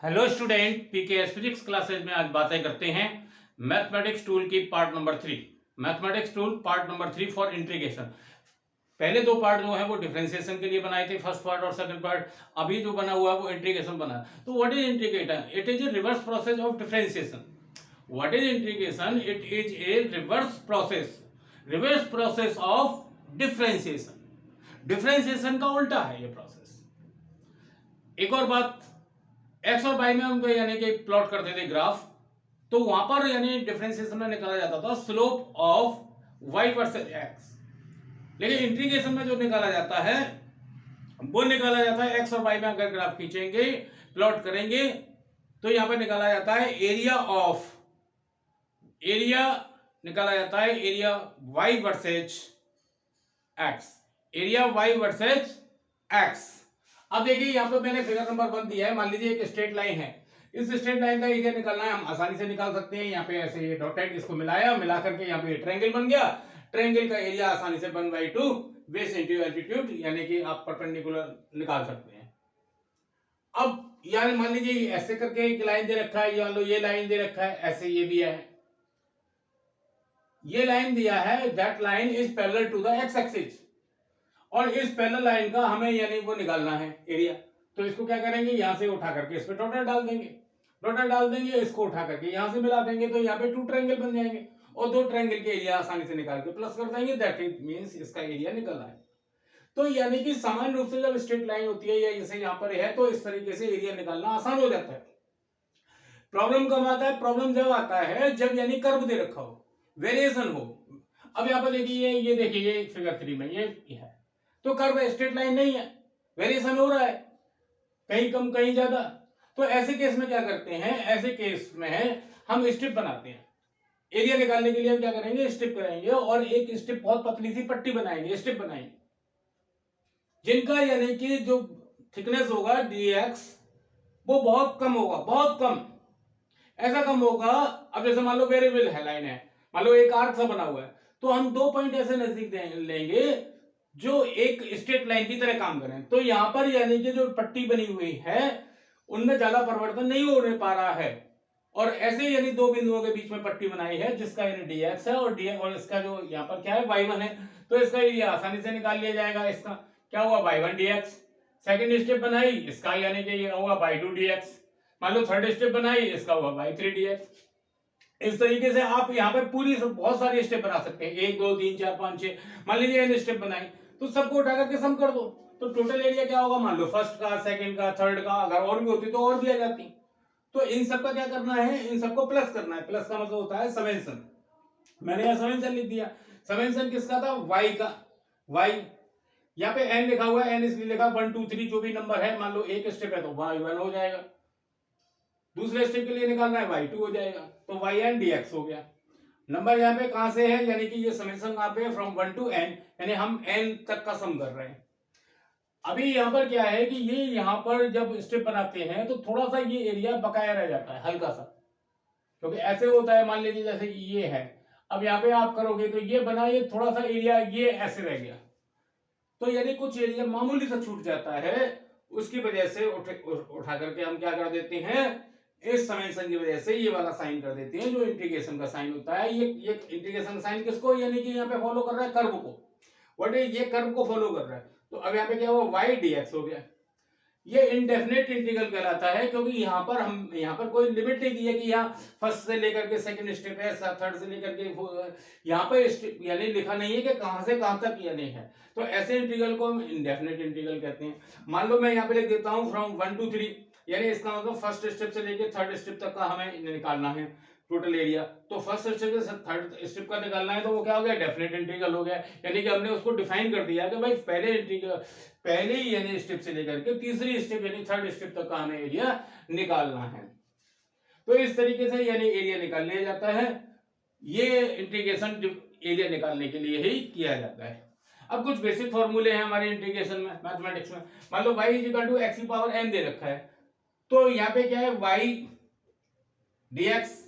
Hello student, PKS physics classes में आज बातें करते हैं मैथमेटिक्स टूल की part number 3। Mathematics tool part number 3 for integration. पहले दो पार्ट जो है वो डिफरेंशिएशन के लिए बनाए थे, फर्स्ट पार्ट और सेकंड पार्ट। अभी जो बना हुआ है वो इंटीग्रेशन बना। तो what is integration? It is a reverse process of differentiation. What is integration? It is a reverse process of differentiation. Differentiation का उल्टा है ये प्रोसेस। एक और बात, एक्स और वाई में हम यानी कि प्लॉट करते थे ग्राफ, तो वहां पर यानी डिफरेंशिएशन में निकाला जाता था slope of Y versus X. लेकिन इंटीग्रेशन में जो निकाला जाता है वो निकाला जाता है एक्स और वाई में अगर ग्राफ खींचेंगे, प्लॉट करेंगे, तो यहां पर निकाला जाता है एरिया निकाला जाता है area Y versus X. Area Y versus X. अब देखिए यहां पे मैंने फिगर नंबर 1 दिया है। मान लीजिए एक स्ट्रेट लाइन है, इस स्ट्रेट लाइन का एरिया निकालना है, हम आसानी से निकाल सकते हैं। यहाँ पे ऐसे ये डॉटेड इसको मिलाया, मिला करके यहाँ पे ट्रायंगल बन गया। ट्रायंगल का एरिया आसानी से 1/2 बेस इंटू एल्टीट्यूड, यानी कि आप परपेंडिकुलर निकाल सकते हैं। अब यानी मान लीजिए ऐसे करके एक लाइन दे रखा है, मान लो ये लाइन दे रखा है, ऐसे ये दिया है, ये लाइन दिया है, that line is parallel to the X axis, और इस पैरेलल लाइन का हमें यानी वो निकालना है एरिया। तो इसको क्या करेंगे, यहां से उठा करके इस पे डॉटेड डाल देंगे, इसको उठा करके यहां से मिला देंगे, तो यहाँ पे 2 ट्रायंगल बन जाएंगे, और 2 ट्रायंगल के एरिया आसानी से निकाल के प्लस कर देंगे। दैट इट मींस इसका एरिया निकलना है। तो यानी कि सामान्य रूप से जब स्ट्रेट लाइन होती है या जैसे यहाँ पर है, तो इस तरीके से एरिया निकालना आसान हो जाता है। प्रॉब्लम कब आता है? प्रॉब्लम जब आता है जब यानी कर्व दे रखा हो, वेरिएशन हो। अब यहाँ पर देखिए, ये देखिए, ये फिगर 3 में ये है, तो कर्व स्ट्रेट लाइन नहीं है, वेरिएशन हो रहा है, कहीं कम कहीं ज्यादा। तो ऐसे केस में क्या करते हैं, ऐसे केस में हम स्ट्रिप बनाते हैं। एरिया निकालने के लिए हम क्या करेंगे, स्ट्रिप करेंगे, और एक स्ट्रिप बहुत पतली सी पट्टी बनाएंगे, स्ट्रिप बनाएंगे, जिनका यानी कि जो थिकनेस होगा dx वो बहुत कम होगा, बहुत कम। ऐसा कम होगा, अब जैसे मान लो वेरिएबल है, लाइन है, मान लो एक आर्क सा बना हुआ है, तो हम 2 पॉइंट ऐसे नजदीक लेंगे जो एक स्ट्रेट लाइन की तरह काम करें। तो यहां पर यानी कि जो पट्टी बनी हुई है उनमें ज्यादा परिवर्तन नहीं होने पा रहा है, और ऐसे यानी 2 बिंदुओं के बीच में पट्टी बनाई है जिसका यानी dx है, और dx और इसका जो यहाँ पर क्या है y1 है, तो इसका एरिया आसानी से निकाल लिया जाएगा। इसका क्या हुआ, y1 dx। सेकंड स्टेप बनाई, इसका यानी कि ये हुआ y2 dx। मान लो थर्ड स्टेप बनाई, इसका हुआ y3 dx। इस तरीके से आप यहाँ पे पूरी बहुत सारी स्टेप बना सकते हैं, 1 2 3 4 5 6, मान लीजिए n स्टेप बनाई, तो सबको उठा करके सम कर दो, तो टोटल एरिया क्या होगा, मान लो फर्स्ट का, सेकंड का, थर्ड का, अगर और भी होती तो और भी आ जाती। तो इन सब का क्या करना है, इन सबको प्लस करना है। प्लस का मतलब होता है समेशन। मैंने यहाँ समेशन लिख दिया। समेशन किसका था, y का। y यहाँ पे n लिखा हुआ है, n इसलिए लिखा 1 2 3 जो भी नंबर है, मान लो एक स्टेप है तो y1 हो जाएगा, दूसरे स्टेप के लिए निकालना है y2 हो जाएगा, तो yn dx हो गया। नंबर यहाँ पे कहां से है, यानी कि ये समेशन कहां पे, फ्रॉम 1 to n, यानी हम n तक का सम कर रहे हैं। अभी यहाँ पर क्या है कि ये यहाँ पर जब स्टेप बनाते हैं तो थोड़ा सा ये एरिया बकाया रह जाता है, हल्का सा, क्योंकि ऐसे होता है, मान लीजिए जैसे ये है, अब यहाँ पे आप करोगे तो ये बना, ये थोड़ा सा एरिया ये ऐसे रह गया, तो यानी कुछ एरिया मामूली सा छूट जाता है। उसकी वजह से उठा करके हम क्या कर देते हैं, इस समेशन की वजह से ये वाला साइन कर देते हैं, जो इंटीग्रेशन का साइन होता है। ये इंटीग्रेशन का साइन किसको, यानी कि यहाँ पे फॉलो कर रहा है कर्व को, व्हाट इज, ये कर्व को फॉलो कर रहा है। तो अब यहाँ पे क्या हुआ, y dx हो गया। ये इंडेफिनेट इंटीग्रल कहलाता है, क्योंकि यहाँ पर हम यहाँ पर कोई लिमिट नहीं दी है कि यहाँ फर्स्ट से लेकर के सेकंड स्टेप है, थर्ड से लेकर के यहाँ पे यानी लिखा नहीं है कि कहां से कहां तक यानी है। तो ऐसे इंटीग्रल को हम इंडेफिनेट इंटीग्रल कहते हैं। मान लो मैं यहाँ पे लिख देता हूँ फ्रॉम 1 to 3, यानी इसका मतलब फर्स्ट स्टेप से लेकर थर्ड स्टेप तक का हमें निकालना है टोटल एरिया। तो फर्स्ट स्टेप से थर्ड स्टेप का निकालना है, तो वो क्या हो गया, डेफिनेट इंटीग्रल हो गया। यानी कि हमने उसको डिफाइन कर दिया कि भाई पहले ही यानी स्टेप से लेकर के तीसरी स्टेप यानी थर्ड स्टेप तक का हमें एरिया निकालना है। तो इस तरीके से यानी एरिया निकाल लिया जाता है। ये इंटीग्रेशन एरिया निकालने के लिए ही किया जाता है। अब कुछ बेसिक फॉर्मूले हैं हमारे इंटीग्रेशन में, मैथमेटिक्स में। मान लो y इक्वल टू x की पावर n दे रखा है, तो यहाँ पे क्या है, y dx,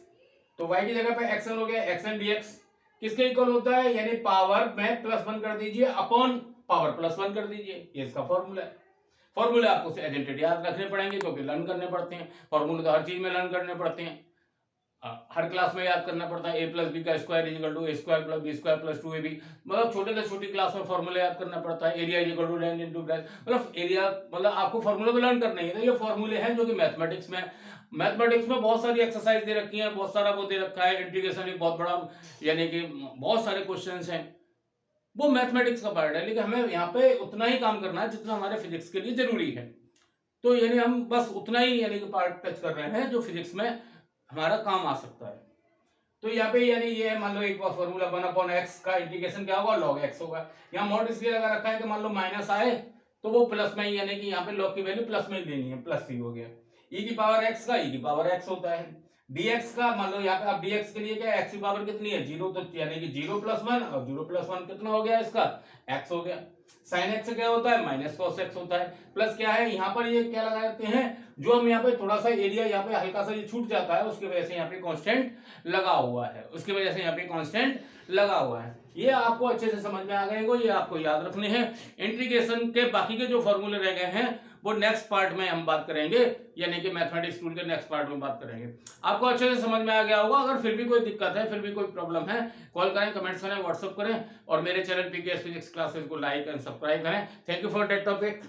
तो y की जगह पे xn हो गया, xn dx किसके इक्वल होता है, यानी पावर में +1 कर दीजिए अपॉन पावर +1 कर दीजिए, ये इसका फॉर्मूला है। फॉर्मूले आपको एजेंटेड याद रखने पड़ेंगे क्योंकि लर्न करने पड़ते हैं, फॉर्मूले तो हर चीज में लर्न करने पड़ते हैं, हर क्लास में याद करना पड़ता है। a प्लस बी का square is equal to a square plus B square plus 2ab, मतलब छोटे से छोटी क्लास में फॉर्मूला याद करना पड़ता है। Area is equal to range into breadth, मतलब एरिया, मतलब आपको फॉर्मूले तो लर्न करने ही है। ये फॉर्मूले हैं जो कि मैथमेटिक्स में बहुत सारी एक्सरसाइज दे रखी है, बहुत सारा वो दे रखा है, इंटीग्रेशन एक बहुत बड़ा, यानी कि बहुत सारे क्वेश्चंस हैं, वो मैथमेटिक्स का पार्ट है। लेकिन हमें यहाँ पे उतना ही काम करना है जितना हमारे फिजिक्स के लिए जरूरी है। तो यानी हम बस उतना ही यानी कि पार्ट टच कर रहे हैं जो फिजिक्स में हमारा काम आ सकता है। तो यहाँ पे यानी ये मान लो एक फॉर्मूला 1/x का इंटीग्रेशन क्या होगा, log x होगा। यहाँ मॉड इसलिए लगा रखा है कि मान लो माइनस आए तो वो प्लस में ही, यानी कि यहाँ पे log की वैल्यू प्लस में ही देनी है, प्लस ही हो गया। e की पावर x का e की पावर x होता है। dx का मान लो यहाँ पे अब dx के लिए क्या है, x की पावर कितनी है 0, तो यानी कि 0 + 1 और 0 + 1 कितना हो गया इसका, x हो गया। sin x क्या होता है, माइनस cos x होता है। प्लस क्या है यहाँ पर ये क्या लगाते हैं, जो हम यहाँ पे थोड़ा सा एरिया यहाँ पे हल्का सा ये छूट जाता है उसकी वजह से यहाँ पे कांस्टेंट लगा हुआ है, उसकी वजह से यहाँ पे कांस्टेंट लगा हुआ है। ये आपको अच्छे से समझ में आ गए हो, ये आपको याद रखने हैं। इंटीग्रेशन के बाकी के जो फॉर्मूले रह गए हैं वो नेक्स्ट पार्ट में हम बात करेंगे, यानी कि मैथमेटिक्स टूल के नेक्स्ट पार्ट में बात करेंगे। आपको अच्छे से समझ में आ गया होगा। अगर फिर भी कोई दिक्कत है, फिर भी कोई प्रॉब्लम है, कॉल करें, कमेंट्स करें, व्हाट्सअप करें, और मेरे चैनल पीकेएस फिजिक्स क्लासेस को लाइक एंड सब्सक्राइब करें। Thank you for that topic.